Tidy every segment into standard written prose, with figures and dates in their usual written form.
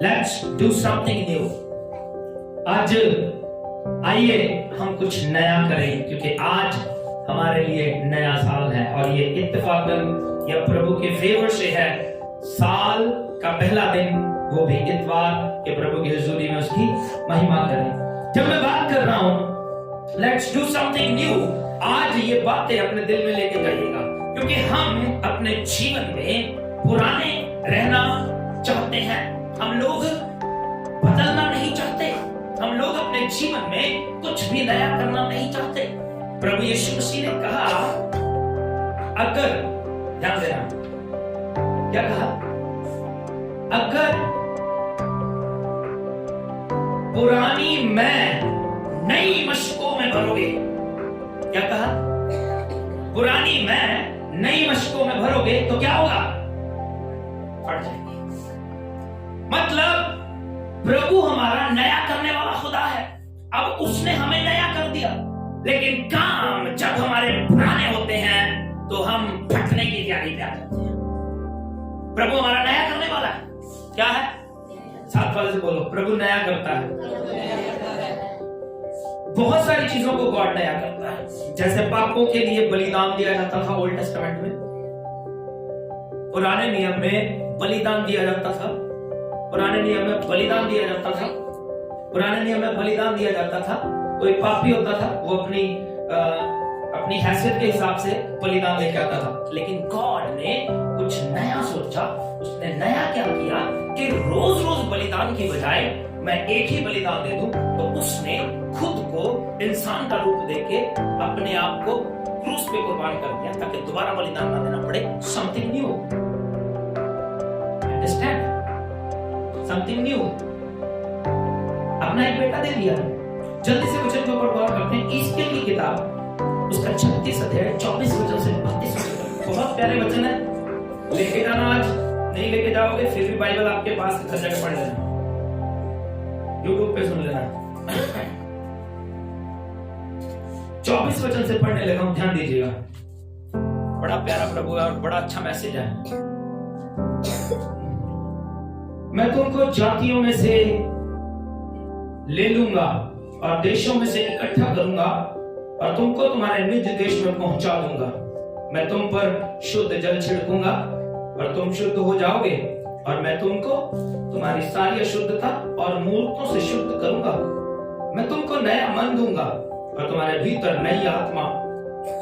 Let's do something new. आज आइए हम कुछ नया करें, क्योंकि आज हमारे लिए नया साल है और ये इत्तेफाकन या प्रभु के फेवर से है। साल का पहला दिन, वो भी इतवार के प्रभु की हुजूरी में उसकी महिमा करें। जब मैं बात कर रहा हूं लेट्स डू समथिंग न्यू, आज ये बातें अपने दिल में लेके जाइएगा, क्योंकि हम अपने जीवन में पुराने रहना चाहते हैं। हम लोग बदलना नहीं चाहते। हम लोग अपने जीवन में कुछ भी नया करना नहीं चाहते। प्रभु यीशु मसीह ने कहा, अगर, ध्यान देना, क्या कहा? अगर पुरानी मैं नई मशकों में भरोगे, क्या कहा? पुरानी मैं नई मशकों में भरोगे तो क्या होगा? फट जाएगी। मतलब प्रभु हमारा नया करने वाला खुदा है। अब उसने हमें नया कर दिया, लेकिन काम जब हमारे पुराने होते हैं तो हम फटने की तैयारी पे आ जाते हैं। प्रभु हमारा नया करने वाला है। क्या है? साथ वाले से बोलो, प्रभु नया करता है। बहुत सारी चीजों को गॉड नया करता है। जैसे पापों के लिए बलिदान दिया जाता था ओल्ड टेस्टामेंट में, पुराने नियम में बलिदान दिया जाता था। पुराने नियम में बलिदान दिया जाता था। पुराने नियम में बलिदान दिया जाता था। कोई पापी होता था, वो अपनी हैसियत के हिसाब से बलिदान लेके आता था। लेकिन गॉड ने कुछ नया सोचा। उसने नया क्या किया कि रोज रोज बलिदान की बजाय मैं एक ही बलिदान दे दूं। तो उसने खुद को इंसान का रूप देके अपने आप को क्रूस पे कुर्बान कर दिया, ताकि दोबारा बलिदान ना देना पड़े। Something new, understand? Something new. अपना एक बेटा दे दिया। जल्दी से वचन के ऊपर गौर करते हैं। ईज़केल की किताब, उसका 36 अध्याय 24 वचन से 32 वचन। बहुत प्यारे वचन है। लेके जाना, आज नहीं लेके जाओगे फिर भी बाइबल आपके पास हर जगह पढ़ लेना, यूट्यूब पे सुन लेना। 24 वचन से पढ़ने लगा हूं, ध्यान दीजिएगा। बड़ा प्यारा प्रभु है और बड़ा अच्छा मैसेज है। मैं तुमको जातियों में से ले लूंगा और देशों में से इकट्ठा करूंगा और तुमको तुम्हारे निज देश में पहुंचा दूंगा। मैं तुम पर शुद्ध जल छिड़कूंगा और तुम शुद्ध हो जाओगे, और मैं तुमको तुम्हारी सारी अशुद्धता और मूर्खों से शुद्ध करूंगा। मैं तुमको नया मन दूंगा और तुम्हारे भीतर नई आत्मा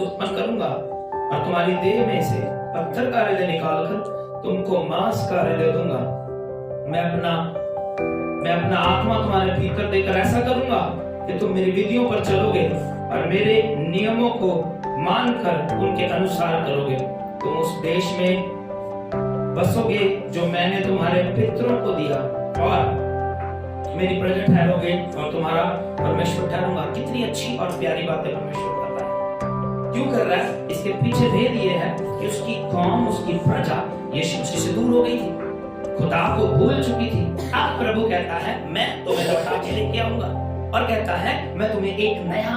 उत्पन्न करूंगा, और तुम्हारी देह में से पत्थर का हृदय निकालकर तुमको मांस का हृदय दूंगा। मैं अपना आत्मा तुम्हारे भीतर देकर ऐसा करूंगा कि तुम मेरी विधियों पर चलोगे और मेरे नियमों को मानकर उनके अनुसार करोगे। तुम उस देश में बसोगे जो मैंने तुम्हारे पितरों को दिया, और मेरी प्रजा ठहरोगे और तुम्हारा परमेश्वर ठहरूंगा। कितनी अच्छी और प्यारी बातें परमेश्वर कर रहा है। क्यों कर रहा है? इसके पीछे भेद ये है कि उसकी कौम, उसकी प्रजा यीशु मसीह से दूर हो गई थी, खुदा को भूल चुकी थी। अब प्रभु कहता है मैं तुम्हें लौटा के लेके आऊंगा, और कहता है मैं तुम्हें एक नया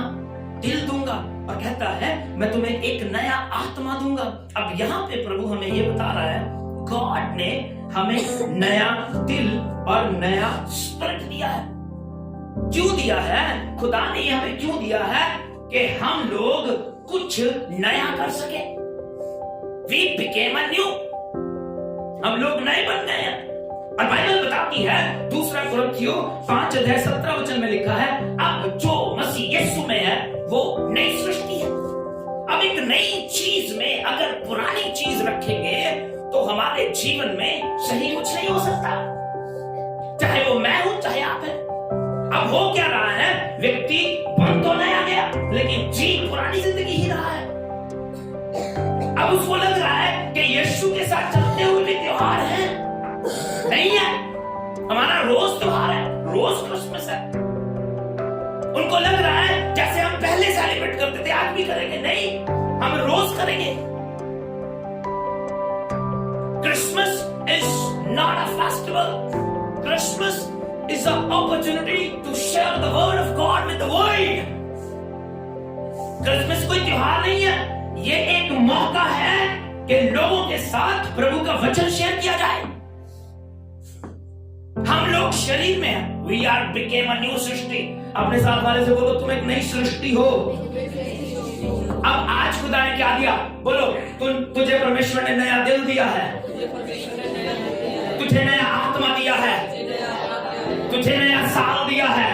दिल दूंगा, और कहता है मैं तुम्हें एक नया आत्मा दूंगा। अब यहाँ पे प्रभु हमें ये बता रहा है, गॉड ने हमें नया दिल और नया स्पिरिट दिया है। क्यों दिया है? खुदा ने हमें क्यों दिया है? कि हम लोग कुछ नया कर सके। We became a new, हम लोग नए बन गए हैं। और बाइबल बताती है, दूसरा कुरिन्थियों 5 अध्याय 17 वचन में लिखा है, अब जो मसीह यीशु में है वो नई सृष्टि है। अब एक नई चीज में अगर पुरानी चीज रखेंगे तो हमारे जीवन में सही कुछ नहीं हो सकता, चाहे वो मैं हूं चाहे आप हैं। अब हो क्या रहा है? व्यक्ति बन तो नया गया, लेकिन जी पुरानी जिंदगी ही रहा है। अब उसको लग रहा है कि यीशु के साथ चलते हुए भी त्योहार है। नहीं है, हमारा रोज त्योहार है, रोज क्रिसमस है। उनको लग रहा है जैसे हम पहले सेलिब्रेट करते थे आज भी करेंगे। नहीं, हम रोज करेंगे। Christmas is not a festival. Christmas is a opportunity to share the word of God with the world. Christmas कोई त्योहार नहीं है, ये एक मौका है कि लोगों के साथ प्रभु का वचन शेयर किया जाए। हम लोग शरीर में हैं। We are become a new सृष्टि। अपने साथ वाले से बोलो तुम एक नई सृष्टि हो। अब आज खुदा ने क्या दिया? बोलो तुझे परमेश्वर ने नया दिल दिया है, तुझे नया आत्मा दिया है, तुझे नया साल दिया है,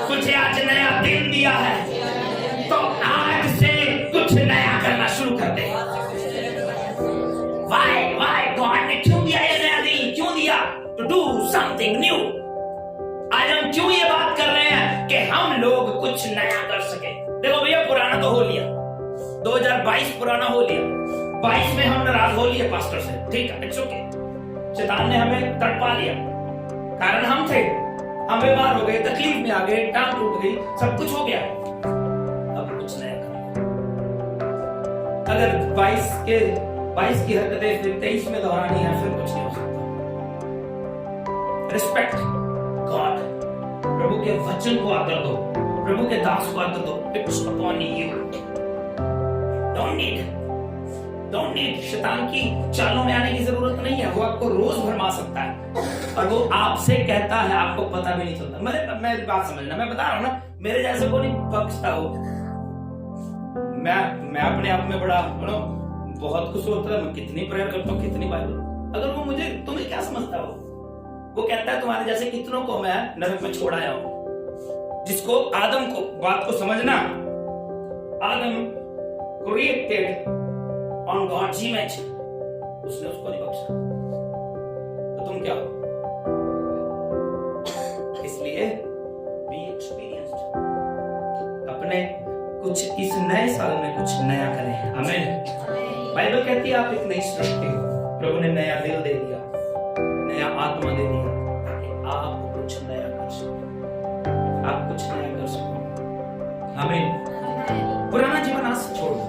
तुझे आज नया दिन दिया है। तो आज से कुछ नया करना शुरू कर दे। वाई गॉड ने क्यों दिया ये नया दिन? क्यों दिया? To do something new. आज हम क्यों ये बात कर रहे हैं कि हम लोग कुछ नया कर सके? देखो भैया, पुराना तो हो लिया, 2022 पुराना हो लिया, 22 में हम नाराज हो लिए पास्टर से, ठीक है, इट्स ओके। शैतान ने हमें तड़पा लिया, कारण हम थे, हम बीमार हो गए, तकलीफ में आ गए, टांग टूट गई, सब कुछ हो गया। अब कुछ नया करें। अगर 22 की हरकतें फिर 23 में दोहरानी है, फिर कुछ नहीं हो सकता। रिस्पेक्ट गॉड, प्रभु के वचन को आदर दो, प्रभु के दास को आदर दो। It's upon you. Don't need शैतान की चालों में आने की जरूरत नहीं है। वो आपको रोज भरमा सकता है और वो आपसे कहता है, आपको पता भी नहीं चलता। मैं बात समझना, मैं बता रहा हूं ना, मेरे जैसे को नहीं बख्शता हो। मैं अपने आप में बड़ा बहुत कुछ होता है, मैं कितनी प्रेयर करता हूँ, कितनी बाइबल। अगर वो मुझे, तुम्हें क्या समझता हो? वो कहता है तुम्हारे जैसे कितनों को मैं नरक में छोड़ आया हूं। जिसको आदम को, बात को समझना, आदम क्रिएटेड ऑन गॉड्स इमेज, उसने उसको नहीं बख्शा। तो तुम क्या हो? इसलिए बी एक्सपीरियंस्ड। अपने कुछ इस नए साल में कुछ नया करें। आमीन। बाइबल कहती है आप एक नई सृष्टि हो। प्रभु ने नया दिल दे दिया, नया आत्मा दे दिया, ताकि आप कुछ नया कर सको, आप कुछ नया कर सको। आमीन। पुराना जीवन आज से छोड़ दो।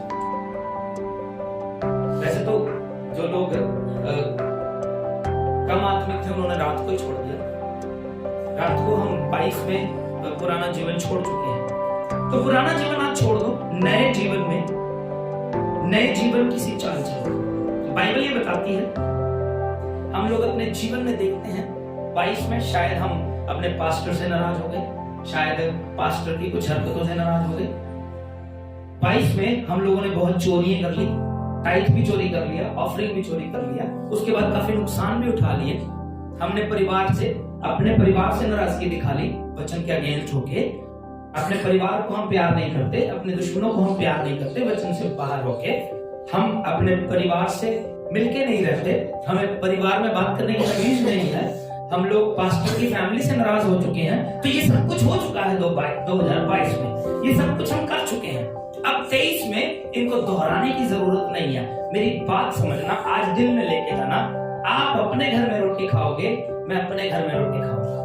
वैसे तो जो लोग कम आत्मिक थे उन्होंने रात को ही छोड़ दिया। रात को हम 22 में पुराना जीवन छोड़ चुके हैं। तो पुराना जीवन आज छोड़ दो, नए जीवन में, नए जीवन किसी चाल चलो। बाइबल ये बताती है, हम लोग अपने जीवन में देखते हैं 22 में शायद हम अपने पास्टर से नाराज हो गए, शायद पास्टर की कुछ हरकतों से नाराज हो गए। 22 में हम लोगों ने बहुत चोरियां कर ली, टाइट भी चोरी कर लिया, ऑफरिंग भी चोरी कर लिया, उसके बाद काफी नुकसान भी उठा लिए। हमने अपने परिवार से नाराजगी दिखा ली, वचन के अगेंस्ट होके। अपने परिवार को हम प्यार नहीं करते, अपने दुश्मनों को हम प्यार नहीं करते, वचन से बाहर होके हम अपने परिवार से मिलके नहीं रहते, हमें परिवार में बात करने की तमीज नहीं है, हम लोग पास्टर की फैमिली से नाराज हो चुके हैं। तो ये सब कुछ हो चुका है 2022 में, ये सब कुछ हम कर चुके हैं। अब 23 में इनको दोहराने की जरूरत नहीं है। मेरी बात समझना, आज दिल में लेके जाना। आप अपने घर में रोटी खाओगे, मैं अपने घर में रोटी खाऊंगा।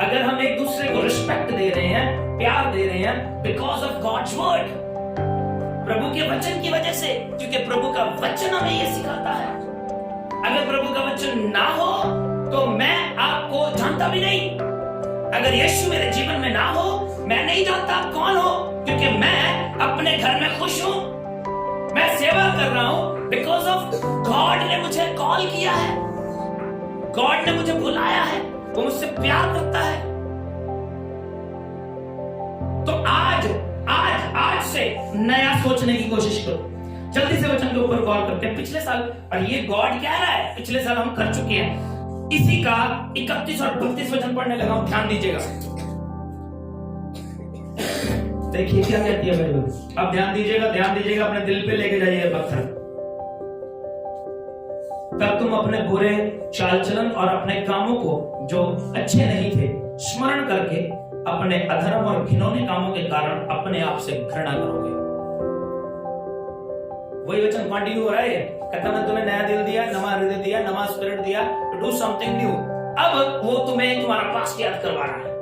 अगर हम एक दूसरे को रिस्पेक्ट दे रहे हैं, प्यार दे रहे हैं, बिकॉज ऑफ गॉड्स वर्ड, प्रभु के वचन की वजह से, क्योंकि प्रभु का वचन हमें ये सिखाता है। अगर प्रभु का वचन ना हो तो मैं आपको जानता भी नहीं। अगर यीशु मेरे जीवन में ना हो, मैं नहीं जानता आप कौन हो, क्योंकि मैं अपने घर में खुश हूं, मैं सेवा कर रहा हूं, बिकॉज ऑफ गॉड ने मुझे कॉल किया है, गॉड ने मुझे बुलाया है, वो मुझसे प्यार करता है। तो आज से नया सोचने की कोशिश करो। जल्दी से वचन के ऊपर गौर करते हैं। पिछले साल, और ये गॉड कह रहा है, पिछले साल हम कर चुके हैं। इसी का 31 और 32 वचन पढ़ने लगा हूं, ध्यान दीजिएगा। देखिए क्या कहती है बाइबल। अब ध्यान दीजिएगा, अपने दिल पे लेके जाइए पत्थर। तब तुम अपने बुरे चाल चलन और अपने कामों को जो अच्छे नहीं थे स्मरण करके अपने अधर्म और घिनौने कामों के कारण अपने आप से घृणा करोगे। वही वचन कंटिन्यू हो रहा है। कहता मैं तुम्हें नया दिल दिया, नया हृदय दिया, नया स्पिरिट दिया, टू डू समथिंग न्यू। अब वो तुम्हें तुम्हारा पास्ट याद करवा रहा है,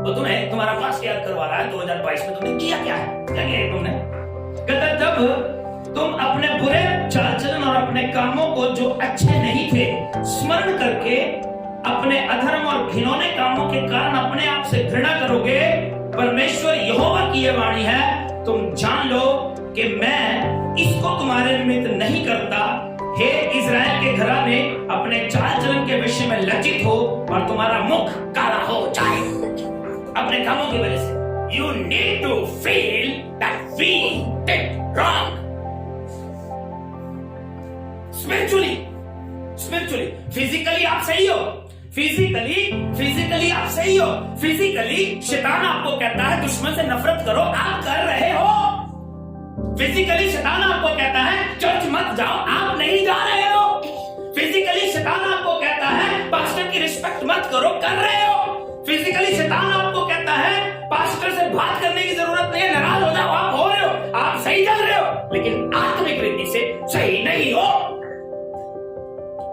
वो तुम्हें तुम्हारा पास्ट याद करवा रहा है। 2022 में तुमने किया क्या है, क्या किया तुमने? कहता जब तुम अपने बुरे चाल चलन और अपने कामों को जो अच्छे नहीं थे स्मरण करके अपने अधर्म और घिनौने कामों के कारण अपने आप से घृणा करोगे, परमेश्वर यहोवा की यह वाणी है, तुम जान लो कि मैं इसको तुम्हारे निमित्त नहीं करता, हे इज़राइल के घराने, अपने चाल चलन के विषय में लज्जित हो और तुम्हारा मुख काला हो जाए अपने कामों की वजह से। You need to feel that we did wrong. Spiritually, physically आप सही हो, फिजिकली आप सही हो, फिजिकली शैतान आपको कहता है दुश्मन से नफरत करो, आप कर रहे हो। फिजिकली शैतान आपको कहता है चर्च मत जाओ, आप नहीं जा रहे हो। फिजिकली शैतान आपको कहता है पास्टर की रिस्पेक्ट मत करो, कर रहे हो। फिजिकली शैतान आपको कहता है पास्टर से बात करने की जरूरत नहीं है, नाराज हो जाओ, आप हो रहे हो, आप सही चल रहे हो, लेकिन आत्मिक रीति से सही नहीं हो।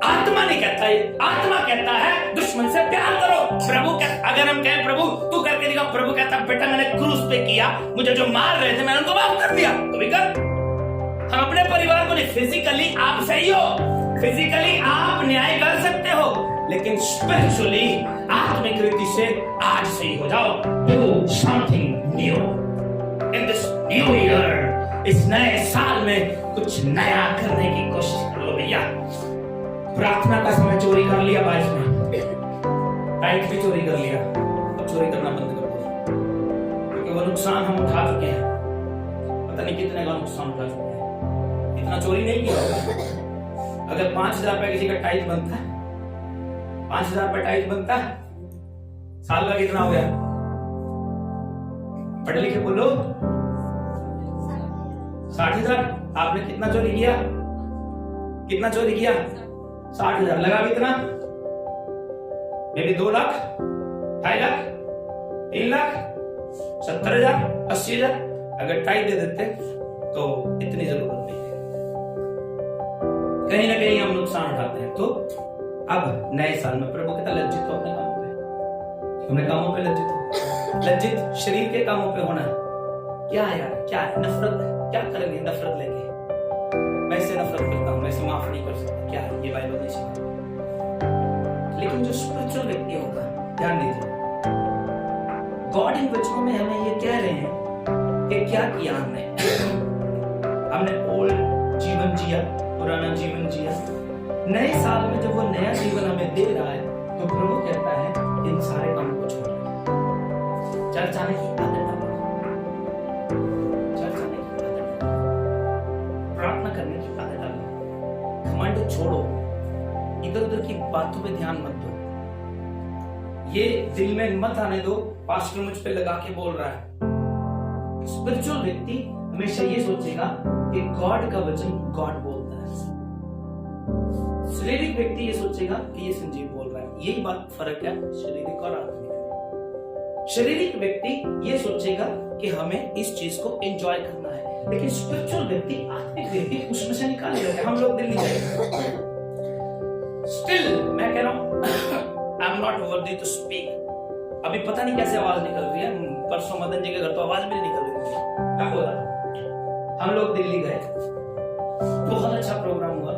आत्मा नहीं कहता है, आत्मा कहता है दुश्मन से प्यार करो। प्रभु कहता, अगर हम कहें प्रभु तू करके दिखा, प्रभु कहता बेटा मैंने क्रूस पे किया, मुझे जो मार रहे थे मैंने उनको माफ कर दिया, तो भी कर। हम अपने परिवार को नहीं, फिजिकली आप सही हो, फिजिकली आप न्याय कर सकते हो, लेकिन स्पिरिचुअली आत्मिक रीति से आज सही हो जाओ। Do something new in this new year. इस नए साल में कुछ नया करने की कोशिश करो भैया। प्रार्थना का समय चोरी कर लिया 22 में, टाइट भी चोरी कर लिया, अब चोरी करना बंद कर दिया, क्योंकि वो नुकसान हम उठा चुके हैं। पता नहीं कितने का नुकसान उठा चुके हैं, इतना चोरी नहीं किया होगा। अगर 5,000 रुपए किसी का टाइट बनता है, 5,000 रुपए टाइट बनता है, साल का कितना हो गया? पढ़े लिखे बोलो, 60,000। आपने कितना चोरी किया? कितना चोरी किया? 60,000। लगा कितना? मे भी 2 लाख, 2.5 लाख, 3 लाख, 70,000, 80,000। अगर टाइट दे देते तो इतनी जरूरत नहीं है। कहीं ना कहीं हम नुकसान उठाते हैं। तो अब नए साल में प्रभु कहता लज्जित हो अपने कामों पे, अपने कामों पे लज्जित हो। लज्जित शरीर के कामों पे होना क्या है यार, क्या है? नफरत, क्या करेंगे नफरत लेके? मैं इससे नफरत करता हूं, मैं इसे माफ नहीं कर सकता, क्या है? ये बाइबल नहीं सिखाता। लेकिन जो स्पिरिचुअल व्यक्ति होगा, ध्यान दीजिए, गॉड इन वचनों में हमें ये कह रहे हैं कि क्या किया हमने ओल्ड जीवन जिया, पुराना जीवन जिया। नए साल में जब वो नया जीवन हमें दे रहा है, तो प्रभु कहता है इन सारे कामों को छोड़, चर्च आने की आदत डालो, चर्च आने की आदत डालो, प्रार्थना करने की आदत डालो, घमंड छोड़ो, इधर उधर की बातों पे ध्यान मत दो। ये दिल में मत आने दो पास्टर मुझ पे लगा के बोल रहा है। स्पिरिचुअल व्यक्ति हमेशा ये सोचेगा कि गॉड का वचन गॉड बोलता है। शारीरिक व्यक्ति ये सोचेगा कि ये संजीव बोल रहा है। यही बात फर्क है शारीरिक और आत्मिक। शारीरिक व्यक्ति ये सोचेगा कि हमें इस चीज को एंजॉय करना है, लेकिन स्पिरिचुअल व्यक्ति, आत्मिक व्यक्ति उसमें से निकाल लेगा। हम लोग दिल नहीं जाएंगे। स्टिल मैं कह रहा हूं I am not worthy to speak. अभी पता नहीं कैसे आवाज निकल रही है। परसों मदन जी के घर तो आवाज भी नहीं निकल रही थी। क्या बोला? हम लोग दिल्ली गए, बहुत अच्छा प्रोग्राम हुआ।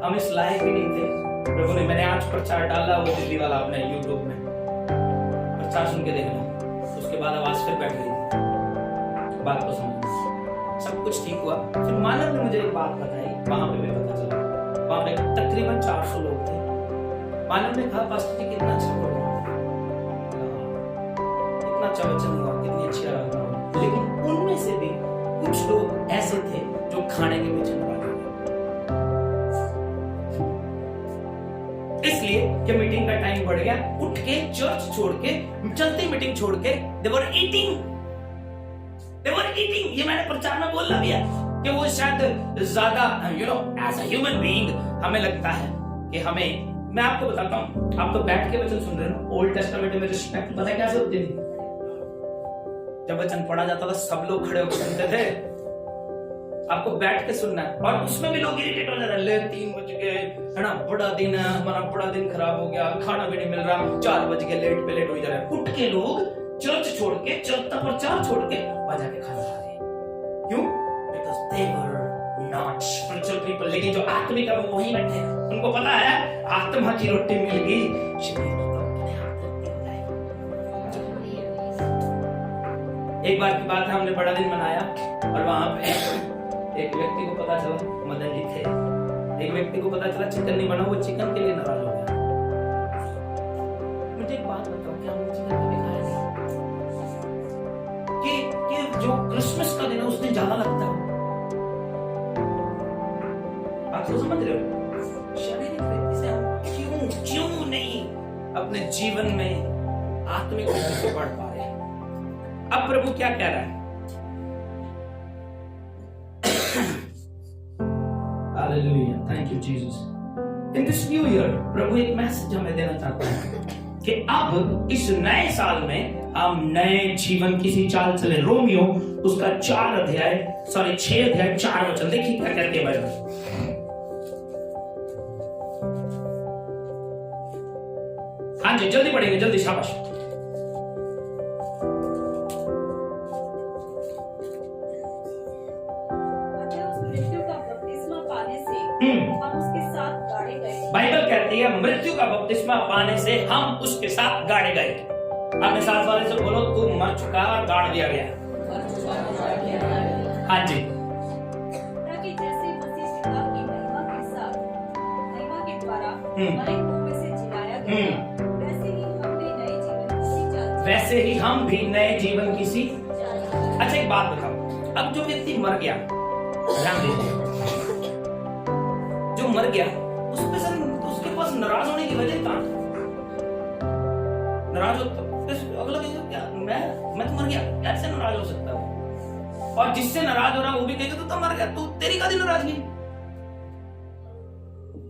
हम इस लायक भी नहीं थे। प्रभु ने, मैंने आज प्रचार डाला वो दिल्ली वाला आपने यूट्यूब में, प्रचार सुन के देखना। उसके बाद आवाज फिर बैठ गई, बात को समझ, सब कुछ ठीक हुआ। फिर मानव ने मुझे एक बात बताई, वहां पे भी पता चला। वहां पे तकरीबन 400 लोग थे। मानव ने कहा पास्टर जी कितना अच्छा प्रोग्राम, कितना अच्छा वचन हुआ, कितनी अच्छी आराधना हुई। लेकिन उनमें से भी कुछ लोग ऐसे थे जो खाने के पीछे पड़ गए। इसलिए कि मीटिंग का टाइम बढ़ गया, उठ के चर्च छोड़ के, चलती मीटिंग छोड़ के they were eating। ये मैंने प्रचार में बोला भी है कि वो शायद ज्यादा एज अ ह्यूमन बीइंग हमें लगता है कि हमें, मैं आपको बताता हूँ, आप तो बैठ के वचन सुन रहे हो। ओल्ड टेस्टामेंट में रिस्पेक्ट पता है कैसे होती थी? जब वचन पढ़ा जाता था सब लोग खड़े होकर सुनते थे। आपको बैठ के सुनना है। और उसमें भी लोग इरिटेट हो जा रहे, ले 3 बज गए, है ना, बड़ा दिन है हमारा, बड़ा दिन खराब हो गया, खाना भी नहीं मिल रहा, 4 बज गए, लेट पे लेट हो जा रहा है। उठ के लोग चर्च छोड़ के, चर्च का प्रचार छोड़ के बाजा के खाना खा रहे। क्यों? Because they were not spiritual people. लेकिन जो आत्मिक है वो वहीं बैठे हैं। उनको पता है आत्मा की रोटी मिल गई, शरीर तो अपने आप तृप्ति हो जाएगी। एक बार की बात है, हमने बड़ा दिन मनाया और वहां पे एक व्यक्ति को पता चला, मदन जी थे, एक व्यक्ति को पता चला चिकन नहीं बना, वो चिकन के लिए नाराज हो गया। मुझे एक बात बताओ, क्या हमने चिकन कभी खाया नहीं? कि जो क्रिसमस का दिन है उस दिन ज्यादा लगता है। आप तो समझ रहे हो, शारीरिक रीति से हम क्यों नहीं अपने जीवन में आत्मिक रीति से बढ़ पा रहे हैं? अब प्रभु क्या कह रहा है? Hallelujah, thank you Jesus. In this new year प्रभु एक मैसेज हमें देना चाहता है कि अब इस नए साल में हम नए जीवन की सी चाल चले। रोमियो उसका 6 अध्याय 4 वचन देखिए क्या कहते हैं बाइबल। हाँ जी, जल्दी पढ़ेंगे, जल्दी, शाबाश। बाइबल कहती है मृत्यु का बपतिस्मा पाने से हम उसके साथ गाड़े गए। अपने साथ वाले से बोलो, तू मर चुका और गाड़ दिया गया। हाँ जी, ताकि जैसे मसीह पिता की महिमा के साथ महिमा के द्वारा मरे हुओं में से जिलाया गया, वैसे ही हम भी नए जीवन की सी। अच्छा एक बात बताओ, अब जो व्यक्ति मर गया, जो मर गया उसके पास नाराज होने की वजह कहां? नाराज हो अगला क्या, मैं तो मर गया, कैसे नाराज हो सकता हूं? और जिससे नाराज हो रहा वो भी कहेगा तू तो मर गया, तू तेरी का नाराजगी।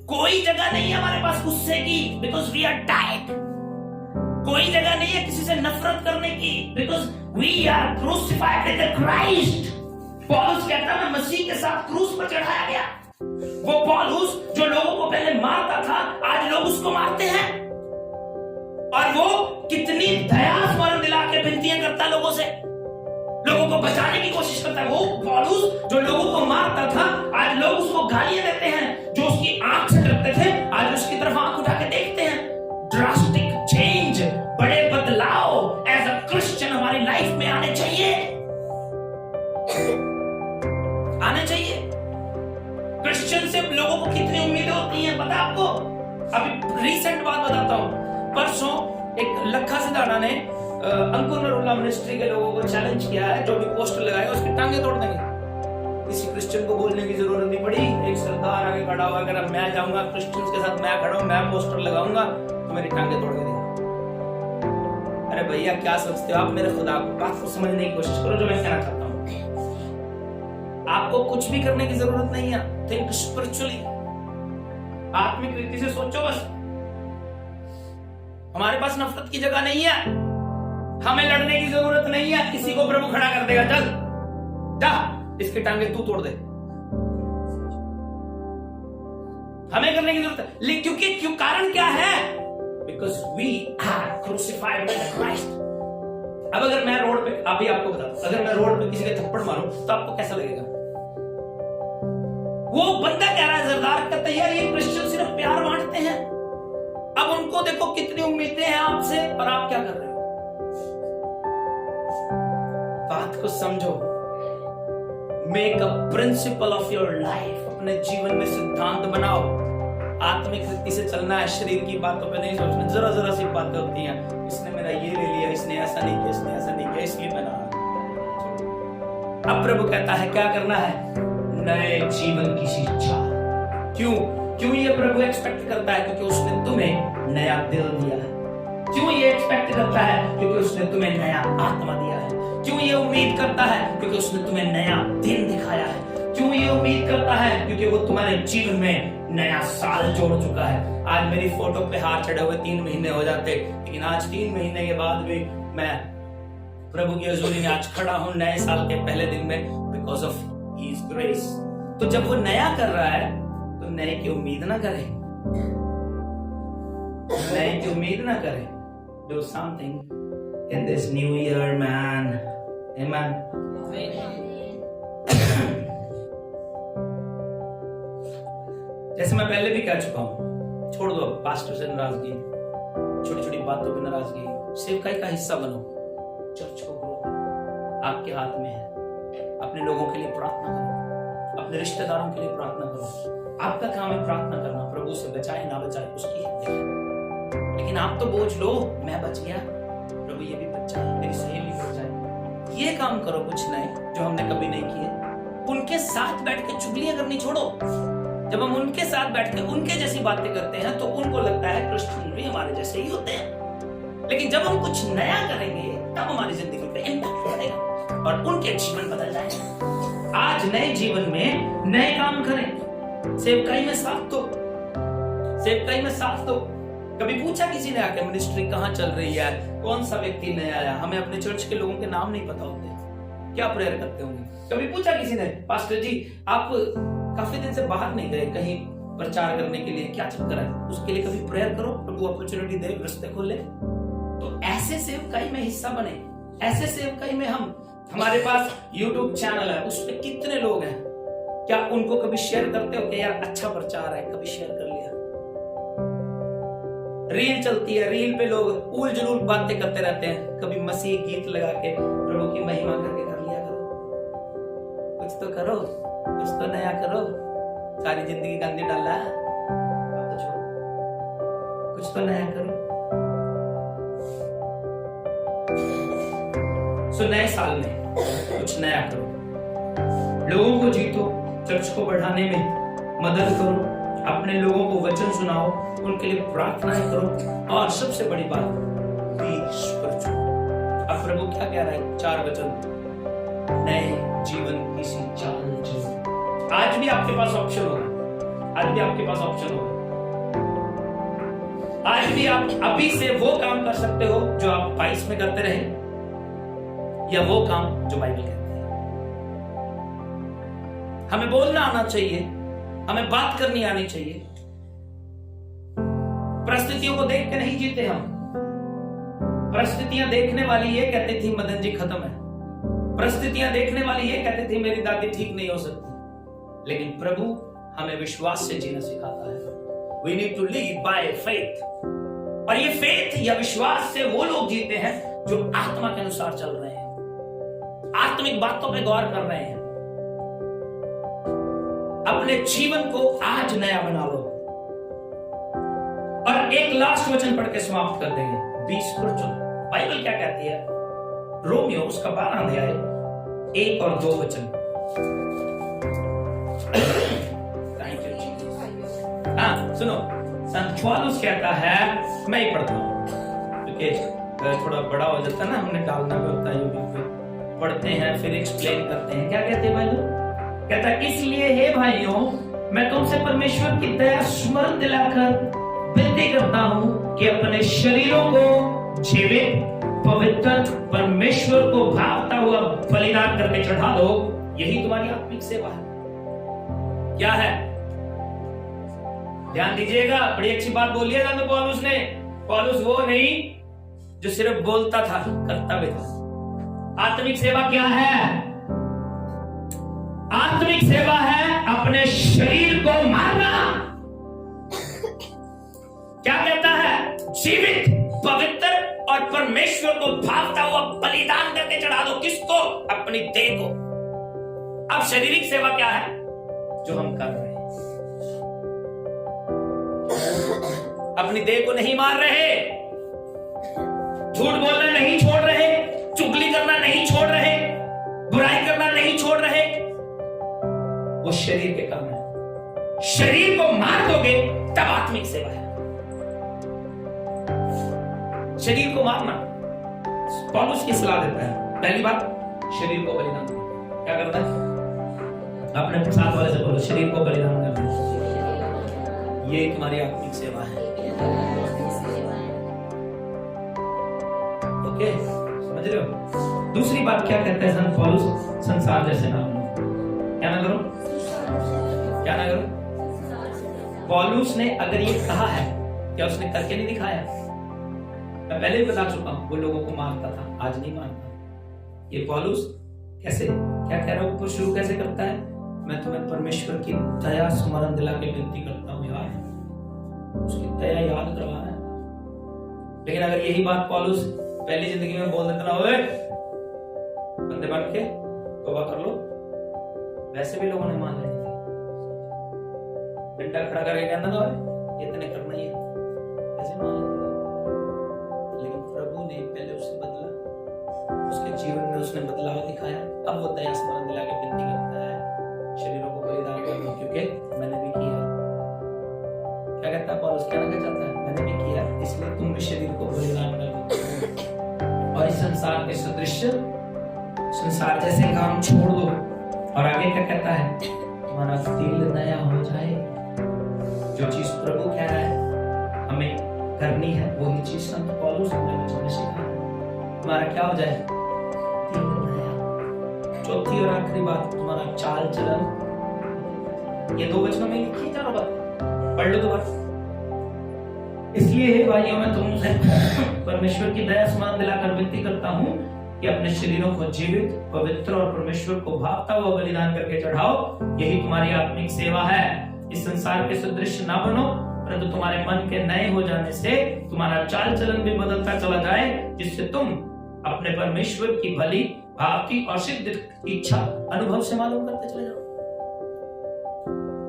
कोई जगह नहीं है हमारे पास गुस्से की, बिकॉज वी आर डाइड। कोई जगह नहीं है किसी से नफरत करने की, because we are crucified with Christ. पौलुस कहता है मैं मसीह के साथ क्रूस पर चढ़ाया गया। वो पौलुस जो लोगों को पहले मारता था, आज लोग उसको मारते हैं। और वो कितनी दया स्मरण दिला के विनतियां करता लोगों से, लोगों को बचाने की कोशिश करता है। वो पौलुस जो लोगों को मारता था, आज लोग उसको गालियां देते हैं। जो उसकी आंख से डरते थे, आज उसकी तरफ आंख उठा के देखते हैं। ड्रास्टिक चेंज, बड़े बदलाव एज अ क्रिश्चियन हमारी लाइफ में आने चाहिए, आने चाहिए। क्रिश्चियन से लोगों को कितनी उम्मीदें होती हैं पता है आपको? अभी रिसेंट बात बताता हूं। परसों एक लखा सिधाना ने अंकुर नरूला मिनिस्ट्री के लोगों को चैलेंज किया है, जो भी पोस्टर लगाएगा उसकी टांगे तोड़ देंगे। किसी क्रिश्चियन को बोलने की जरूरत नहीं पड़ी, एक सरदार आगे खड़ा हुआ, अगर मैं जाऊंगा क्रिश्चियंस के साथ, मैं खड़ा हूं, मैं पोस्टर लगाऊंगा तो मेरी टांगे तोड़ के देगा। अरे भैया क्या सोचते हो आप? मेरे खुदा बात को समझने की कोशिश करो जो मैं कहना चाहता हूं। आपको कुछ भी करने की जरूरत नहीं है। थिंक स्पिरिचुअली, आत्मिक रीति से सोचो बस। हमारे पास नफरत की जगह नहीं है, हमें लड़ने की जरूरत नहीं है। किसी को प्रभु खड़ा कर देगा, चल जा इसकी टांगे तू तोड़ दे, हमें करने की जरूरत है। क्योंकि क्यों? कारण क्या है? Because we are crucified with Christ. अब अगर मैं रोड पे, अभी आपको बता दूं, अगर मैं रोड पे किसी के थप्पड़ मारूं तो आपको कैसा लगेगा? वो बंदा कह रहा है सरदार कहता है यार ये क्रिश्चियन सिर्फ प्यार बांटते हैं। अब उनको देखो कितनी उम्मीदें हैं आपसे, और आप क्या कर रहे हो? बात को समझो। Make a principle of your life, अपने जीवन में सिद्धांत बनाओ। आत्मिक रीति से चलना है, शरीर की बातों पे नहीं सोचना। जरा जरा सी बातें होती हैं, इसने मेरा ये ले लिया, इसने ऐसा नहीं किया, इसने ऐसा नहीं किया, इसलिए मैं ना। अब प्रभु कहता है क्या करना है? नए जीवन की शिक्षा। क्यों ये प्रभु एक्सपेक्ट करता है? क्योंकि उसने तुम्हें नया दिल दिया है। क्यों ये एक्सपेक्ट करता है? क्योंकि उसने तुम्हें नया आत्मा दिया है। क्यों ये उम्मीद करता है? क्योंकि उसने तुम्हें नया दिन दिखाया है। क्यों ये उम्मीद करता है? क्योंकि वो तुम्हारे जीवन में नया साल जोड़ चुका है। आज मेरी फोटो पे हाथ चढ़े हुए 3 महीने हो जाते, लेकिन आज 3 महीने के बाद भी मैं प्रभु की हजूरी में आज खड़ा हूं नए साल के पहले दिन में, बिकॉज ऑफ हिज ग्रेस। तो जब वो नया कर रहा है तो नए की उम्मीद ना करे, नए की उम्मीद ना करे। Do something in this new year, man. Amen. जैसे मैं पहले भी कह चुका हूं, छोड़ दो पास्टर से नाराजगी, छोटी छोटी बातों पे नाराजगी। सेवकाई का हिस्सा बनो, चर्च को ग्रो करो, आपके हाथ में है। अपने लोगों के लिए प्रार्थना करो, अपने रिश्तेदारों के लिए प्रार्थना करो। आपका काम है प्रार्थना करना, प्रभु से बचाए ना बचाए उसकी है, लेकिन आप तो बोझ लो, मैं बच गया, प्रभु ये भी बच जाए, मेरी सहेली बच जाए। ये काम करो कुछ नए जो हमने कभी नहीं किए। उनके साथ बैठ के चुगलियां करनी छोड़ो। जब हम उनके साथ बैठ के उनके जैसी बातें करते हैं तो उनको लगता है क्रिश्चियन भी हमारे जैसे ही होते हैं, लेकिन जब हम कुछ नया करेंगे तब हमारी जिंदगी पे इम्पैक्ट पड़ेगा और उनके जीवन बदल जाएंगे। आज नए जीवन में नए काम करें, सेवकाई में साथ दो, सेवकाई में साथ दो। कभी पूछा किसी ने आके मिनिस्ट्री कहाँ चल रही है, कौन सा व्यक्ति नया आया? हमें अपने चर्च के लोगों के नाम नहीं पता होते, क्या प्रेयर करते होंगे? कभी पूछा किसी ने, पास्टर जी आप काफी दिन से बाहर नहीं गए कहीं प्रचार करने के लिए, क्या चक्कर है? उसके लिए कभी प्रेयर करो, प्रभु अपॉर्चुनिटी दे, रास्ते खोले। तो ऐसे सेवकाई में हिस्सा बने, ऐसे सेवकाई में हमारे पास YouTube चैनल है, उस पर कितने लोग हैं, क्या उनको कभी शेयर करते हो कि यार अच्छा प्रचार है, कभी शेयर कर लिया? रील चलती है, रील पे लोग उल जुलूल बातें करते रहते हैं, कभी मसीह गीत लगा के प्रभु की महिमा करके कर लिया करो। कुछ तो करो, कुछ तो नया करो, सारी जिंदगी गंदी डाला है, अब तो छोड़ो, कुछ तो नया करो। सो नए साल में कुछ नया करो, लोगों को जीतो, चर्च को बढ़ाने में मदद करो, अपने लोगों को वचन सुनाओ, उनके लिए प्रार्थनाएं करो, और सबसे बड़ी बात बी स्पिरिचुअल। अब प्रभु क्या कह रहा है? 4 वचन, नए जीवन की सी चाल चलो। आज भी आपके पास ऑप्शन होगा, आज भी आपके पास ऑप्शन होगा, आज भी आप अभी से वो काम कर सकते हो जो आप 22 में करते रहे, या वो काम जो बाइबल कहती है। हमें बोलना आना चाहिए, हमें बात करनी आनी चाहिए। परिस्थितियों को देख के नहीं जीते हम। परिस्थितियां देखने वाली ये कहती थी मदन जी खत्म है, परिस्थितियां देखने वाली ये कहती थी मेरी दादी ठीक नहीं हो सकती, लेकिन प्रभु हमें विश्वास से जीना सिखाता है। We need to live by faith। और ये फेथ या विश्वास से वो लोग जीते हैं जो आत्मा के अनुसार चल रहे हैं, आत्मिक बातों पे गौर कर रहे हैं। अपने जीवन को आज नया बना लो। और एक लास्ट वचन पढ़ के समाप्त कर देंगे, 20 बाइबल क्या कहती है? रोमियो उसका 12 अध्याय 1 और 2 वचन। हाँ सुनो, संत पौलुस कहता है, मैं ही पढ़ता हूं क्योंकि थोड़ा बड़ा हो जाता है ना, हमने डालना भी होता है यूट्यूब पे, पढ़ते हैं फिर एक्सप्लेन करते हैं। क्या कहते हैं भाइयों? कहता है इसलिए हे भाइयों मैं तुमसे परमेश्वर की दया स्मरण दिलाकर विनती करता हूं कि अपने शरीरों को जीवित, पवित्र, परमेश्वर को भावता हुआ बलिदान करके चढ़ा दो, यही तुम्हारी आत्मिक सेवा है। क्या है? ध्यान दीजिएगा, बड़ी अच्छी बात बोलिएगा तो पौलुस ने। पौलुस वो नहीं जो सिर्फ बोलता था, करता भी था। आत्मिक सेवा क्या है? आत्मिक सेवा है अपने शरीर को मारना। क्या कहता है? जीवित, पवित्र और परमेश्वर को भावता हुआ बलिदान करके चढ़ा दो। किसको? अपनी देह को। अब शारीरिक सेवा क्या है जो हम कर रहे हैं? अपनी देह को नहीं मार रहे, झूठ बोलना नहीं छोड़ रहे, चुगली करना नहीं छोड़ रहे, बुराई करना नहीं छोड़ रहे। वो शरीर के काम है। शरीर को मार दोगे तब आत्मिक सेवा है। शरीर को मारना, पौलुस की सलाह देता है। पहली बात, शरीर को बलिदान क्या करता है? अपने साथ वाले से बोलो, शरीर को बलिदान करना, ये तुम्हारी आत्मिक सेवा है। ओके, समझ रहे हो? दूसरी बात क्या कहता है संत पौलुस? संसार जैसे ना बनो। क्या ना करो? क्या ना करो? पौलुस ने अगर ये कहा है, क्या उसने करके नहीं दिखाया? मैं पहले भी बता चुका हूं, वो लोगों को मारता था, आज नहीं मारता। ये पौलुस कैसे, क्या कह रहा हूं, ऊपर शुरू कैसे करता है? मैं तुम्हें परमेश्वर की दया स्मरण दिला के विनती करता हूं यार, उसकी दया याद करवा है। लेकिन अगर यही बात पौलुस पहली जिंदगी में बोल देता ना, ओए बंदे बन के तौबा कर लो, वैसे भी लोगों ने मान लेनी थी। डंडा खड़ा करके कहना तो है इतने करना ही है, ऐसे मान लेते हैं। लेकिन प्रभु ने पहले उसे बदला, उसके जीवन में उसने बदलाव दिखाया। अब वो दया स्मरण दिला के विनती करता है शरीरों को बलिदान करो, क्योंकि मैंने भी किया। क्या कहता है पौलुस, क्या कहना चाहता है? मैंने भी किया, इसलिए तुम भी शरीर को बलिदान करो। और इस संसार के सदृश, संसार जैसे काम छोड़ दो। और आगे क्या कहता है? तुम्हारा दिल नया हो जाए। जो चीज प्रभु कह रहा है हमें करनी है, वही चीज संत पौलुस अपने वचन में सिखाया। तुम्हारा क्या हो जाए? दिल नया। चौथी और आखिरी बात, तुम्हारा चाल चलन। ये 2 वचनों में लिखी है चारों बात, पढ़ लो दोबारा। इसलिए हे भाइयों, मैं तुमसे परमेश्वर की दया स्मरण दिलाकर विनती करता हूँ कि अपने शरीरों को जीवित, पवित्र और परमेश्वर को भावता हुआ बलिदान करके चढ़ाओ। यही तुम्हारी आत्मिक सेवा है। इस संसार के सदृश ना बनो, परंतु तुम्हारे मन के नए हो जाने से तुम्हारा चाल चलन भी बदलता चला जाए, जिससे तुम अपने परमेश्वर की भली, भावती और सिद्ध इच्छा अनुभव से मालूम करते चले जाओ।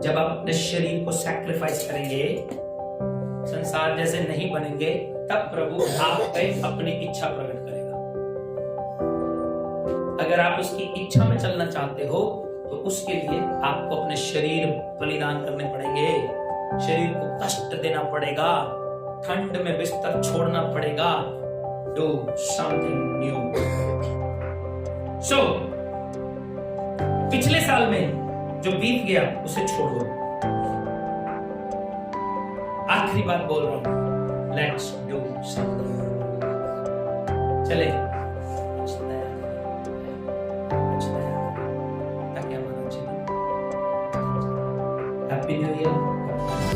जब आप अपने शरीर को सैक्रिफाइस करेंगे, संसार जैसे नहीं बनेंगे, तब प्रभु आप पे अपनी इच्छा प्रकट करेगा। अगर आप उसकी इच्छा में चलना चाहते हो तो उसके लिए आपको अपने शरीर बलिदान करने पड़ेंगे, शरीर को कष्ट देना पड़ेगा, ठंड में बिस्तर छोड़ना पड़ेगा। Do something new. So, पिछले साल में जो बीत गया उसे छोड़ दो। आखिरी बात बोल रहा हूं, लेट्स डू समथिंग। चले कुछ नया, ताकि हमारा जीवन। Happy new year.